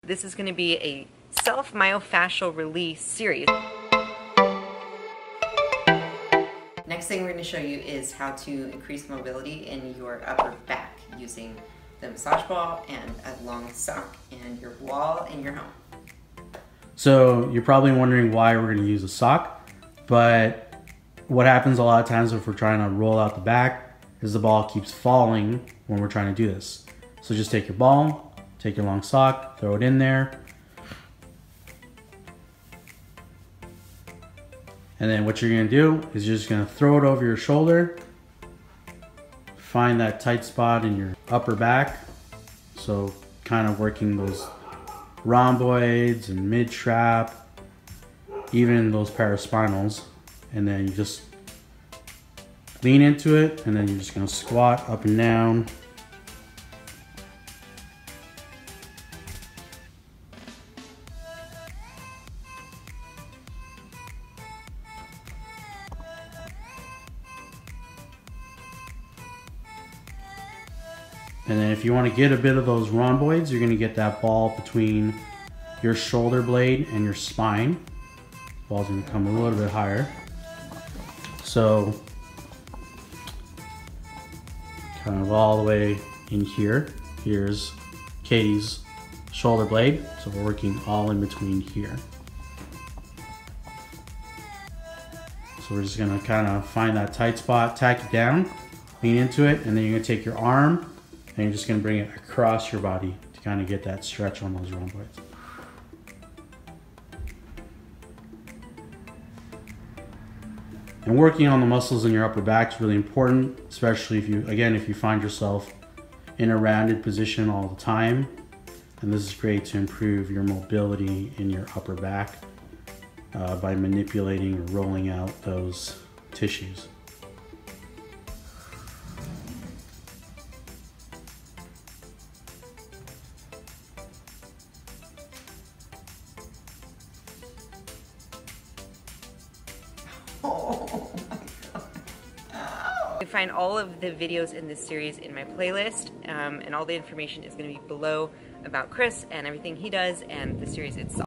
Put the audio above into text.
This is going to be a self-myofascial release series. Next thing we're going to show you is how to increase mobility in your upper back using the massage ball and a long sock and your wall in your home. So you're probably wondering why we're going to use a sock, but what happens a lot of times if we're trying to roll out the back is the ball keeps falling when we're trying to do this. So just take your ball, take your long sock, throw it in there, and then what you're going to do is you're just going to throw it over your shoulder, find that tight spot in your upper back, so kind of working those rhomboids and mid-trap, even those paraspinals, and then you just lean into it, and then you're just going to squat up and down. And then if you want to get a bit of those rhomboids, you're going to get that ball between your shoulder blade and your spine. The ball's going to come a little bit higher. So kind of all the way in here. Here's Katie's shoulder blade. So we're working all in between here. So we're just going to kind of find that tight spot, tack it down, lean into it, and then you're going to take your arm and you're just going to bring it across your body to kind of get that stretch on those rhomboids. And working on the muscles in your upper back is really important, especially if you find yourself in a rounded position all the time. And this is great to improve your mobility in your upper back by manipulating or rolling out those tissues. Oh my God. You can find all of the videos in this series in my playlist, and all the information is going to be below about Chris and everything he does and the series itself.